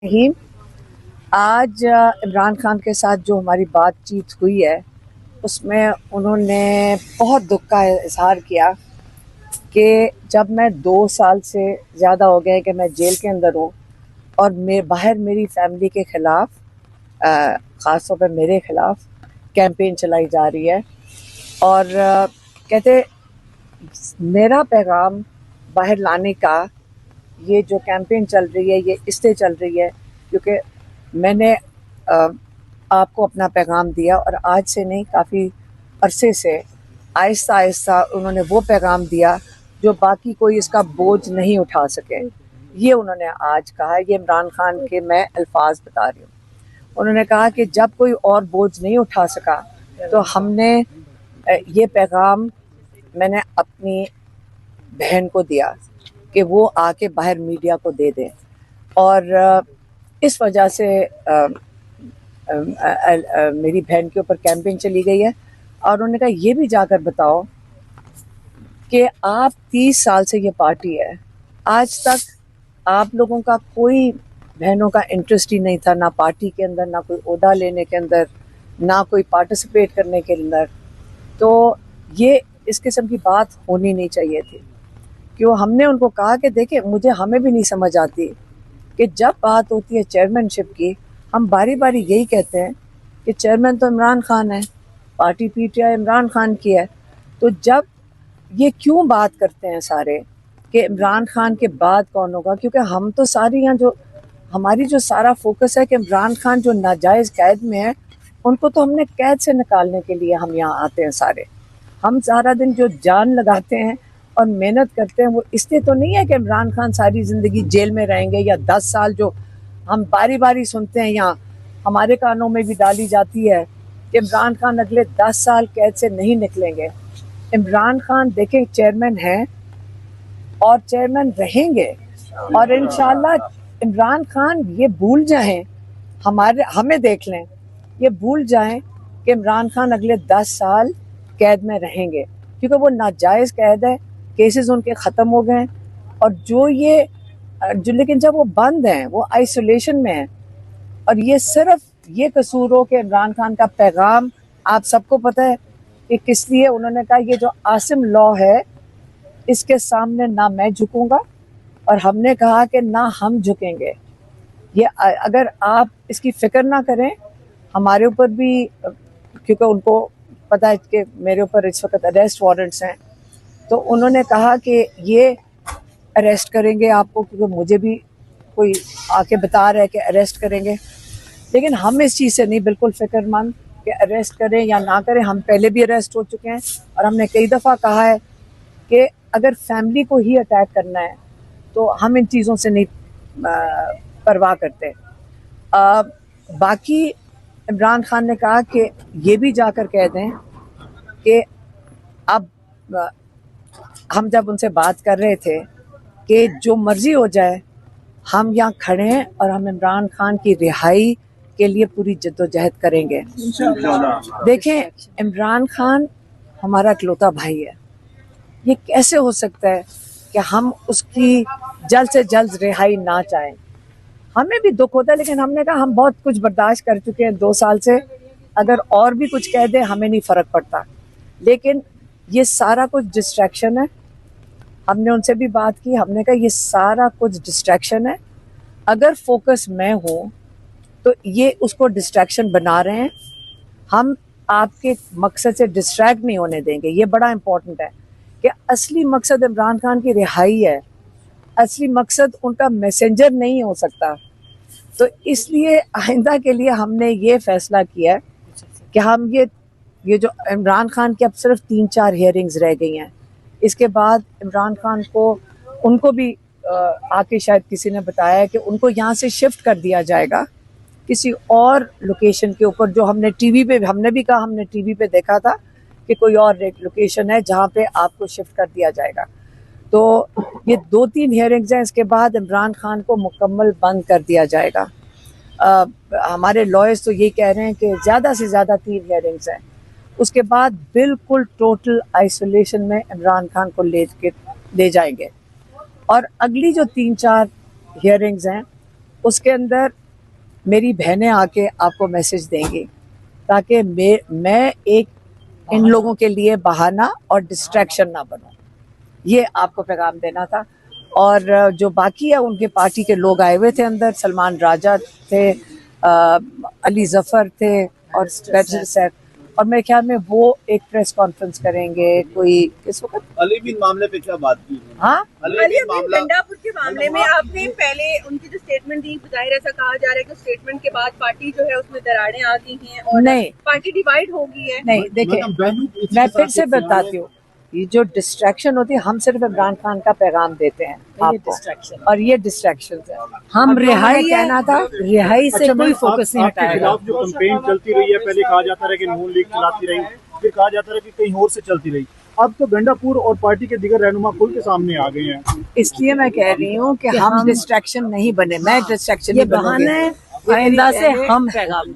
रहीम। आज इमरान खान के साथ जो हमारी बातचीत हुई है उसमें उन्होंने बहुत दुख का इजहार किया कि जब मैं 2 साल से ज़्यादा हो गए कि मैं जेल के अंदर हूँ और बाहर मेरी फैमिली के ख़िलाफ़, ख़ास तौर पर मेरे ख़िलाफ़ कैंपेन चलाई जा रही है और कहते मेरा पैगाम बाहर लाने का ये जो कैंपेन चल रही है ये इसलिए चल रही है क्योंकि मैंने आपको अपना पैगाम दिया और आज से नहीं, काफ़ी अरसे से आहिस्ता आहिस्ता उन्होंने वो पैगाम दिया जो बाकी कोई इसका बोझ नहीं उठा सके। ये उन्होंने आज कहा। ये इमरान खान के मैं अल्फाज बता रही हूँ। उन्होंने कहा कि जब कोई और बोझ नहीं उठा सका तो हमने ये पैगाम मैंने अपनी बहन को दिया कि वो आके बाहर मीडिया को दे दें और इस वजह से मेरी बहन के ऊपर कैंपेन चली गई है और उन्होंने कहा ये भी जाकर बताओ कि आप 30 साल से ये पार्टी है, आज तक आप लोगों का कोई बहनों का इंटरेस्ट ही नहीं था, ना पार्टी के अंदर, ना कोई ओहदा लेने के अंदर, ना कोई पार्टिसिपेट करने के अंदर। तो ये इस किस्म की बात होनी नहीं चाहिए थी। क्यों हमने उनको कहा कि देखिए हमें भी नहीं समझ आती कि जब बात होती है चेयरमैनशिप की, हम बारी बारी यही कहते हैं कि चेयरमैन तो इमरान खान है, पार्टी पीटीआई इमरान खान की है। तो जब ये क्यों बात करते हैं सारे कि इमरान खान के बाद कौन होगा, क्योंकि हम तो सारी यहाँ जो हमारी जो सारा फोकस है कि इमरान खान जो नाजायज़ कैद में है उनको तो हमने कैद से निकालने के लिए हम यहाँ आते हैं सारे। हम सारा दिन जो जान लगाते हैं और मेहनत करते हैं वो इसलिए तो नहीं है कि इमरान खान सारी ज़िंदगी जेल में रहेंगे या 10 साल जो हम बारी बारी सुनते हैं, यहाँ हमारे कानों में भी डाली जाती है कि इमरान खान अगले 10 साल कैद से नहीं निकलेंगे। इमरान खान देखें चेयरमैन हैं और चेयरमैन रहेंगे और इंशाल्लाह इमरान खान ये भूल जाएं, हमें देख लें, ये भूल जाएं कि इमरान खान अगले 10 साल कैद में रहेंगे क्योंकि वो नाजायज़ कैद है, केसेस उनके ख़त्म हो गए और लेकिन जब वो बंद हैं, वो आइसोलेशन में हैं और ये सिर्फ ये कसूर हो कि इमरान खान का पैगाम आप सबको पता है कि किस लिए उन्होंने कहा ये जो आसिम लॉ है इसके सामने ना मैं झुकूंगा और हमने कहा कि ना हम झुकेंगे। ये अगर आप इसकी फिक्र ना करें, हमारे ऊपर भी, क्योंकि उनको पता है कि मेरे ऊपर इस वक्त अरेस्ट वारंट्स हैं, तो उन्होंने कहा कि ये अरेस्ट करेंगे आपको, क्योंकि मुझे भी कोई आके बता रहा है कि अरेस्ट करेंगे। लेकिन हम इस चीज़ से नहीं बिल्कुल फिक्रमंद कि अरेस्ट करें या ना करें। हम पहले भी अरेस्ट हो चुके हैं और हमने कई दफ़ा कहा है कि अगर फैमिली को ही अटैक करना है तो हम इन चीज़ों से नहीं परवाह करते। बाकी इमरान खान ने कहा कि ये भी जाकर कह दें कि अब हम जब उनसे बात कर रहे थे कि जो मर्जी हो जाए हम यहाँ खड़े हैं और हम इमरान खान की रिहाई के लिए पूरी जद्दोजहद करेंगे। देखें, इमरान खान हमारा इकलौता भाई है। ये कैसे हो सकता है कि हम उसकी जल्द से जल्द रिहाई ना चाहें। हमें भी दुख होता है, लेकिन हमने कहा हम बहुत कुछ बर्दाश्त कर चुके हैं 2 साल से, अगर और भी कुछ कह दे हमें नहीं फ़र्क पड़ता। लेकिन ये सारा कुछ डिस्ट्रैक्शन है। हमने उनसे भी बात की, हमने कहा ये सारा कुछ डिस्ट्रैक्शन है। अगर फोकस मैं हूँ तो ये उसको डिस्ट्रैक्शन बना रहे हैं। हम आपके मकसद से डिस्ट्रैक्ट नहीं होने देंगे। ये बड़ा इम्पोर्टेंट है कि असली मकसद इमरान खान की रिहाई है, असली मकसद उनका मैसेंजर नहीं हो सकता। तो इसलिए आइंदा के लिए हमने ये फैसला किया है कि हम ये जो इमरान खान की अब सिर्फ 3-4 हियरिंग्स रह गई हैं, इसके बाद इमरान खान को उनको भी आके शायद किसी ने बताया कि उनको यहाँ से शिफ्ट कर दिया जाएगा किसी और लोकेशन के ऊपर, जो हमने टीवी पे देखा था कि कोई और एक लोकेशन है जहाँ पे आपको शिफ्ट कर दिया जाएगा। तो ये 2-3 हियरिंग्स हैं, इसके बाद इमरान खान को मुकम्मल बंद कर दिया जाएगा। हमारे लॉयर्स तो ये कह रहे हैं कि ज़्यादा से ज़्यादा 3 हियरिंग्स हैं, उसके बाद बिल्कुल टोटल आइसोलेशन में इमरान खान को ले जाएंगे और अगली जो 3-4 हियरिंग्स हैं उसके अंदर मेरी बहनें आके आपको मैसेज देंगी, ताकि मैं एक इन लोगों के लिए बहाना और डिस्ट्रैक्शन ना बनूं। ये आपको पैगाम देना था। और जो बाकी है उनके पार्टी के लोग आए हुए थे अंदर, सलमान राजा थे, अली जफर थे और सैफ, और मेरे ख्याल में वो एक प्रेस कॉन्फ्रेंस करेंगे कोई इस वक्त। अली बिन मामले पे क्या बात की? हाँ, अली बिन गंडापुर के मामले में आपने पहले उनकी जो स्टेटमेंट दी, जाहिर ऐसा कहा जा रहा है कि स्टेटमेंट के बाद पार्टी जो है उसमें दरारें आ गई हैं और नहीं, पार्टी डिवाइड हो गई है। नहीं देखिए, मैं फिर से बताती हूँ, ये जो डिस्ट्रैक्शन होती है, हम सिर्फ इमरान खान का पैगाम देते हैं आपको, और ये डिस्ट्रैक्शन है। हम रिहाई कहना था, रिहाई से कोई फोकस नहीं हटाएगा। जो कैंपेन चलती रही है, पहले कहा जाता रहा कि नून लीग चलाती रही, फिर कहा जाता रहा कि कहीं और से चलती रही, अब तो गंडापुर और पार्टी के दीगर रहनुमा खुल के सामने आ गए हैं। इसलिए मैं कह रही हूँ कि हम डिस्ट्रैक्शन नहीं बने, मैं डिस्ट्रैक्शन नहीं बनूंगी, आइंदा से हम पैगाम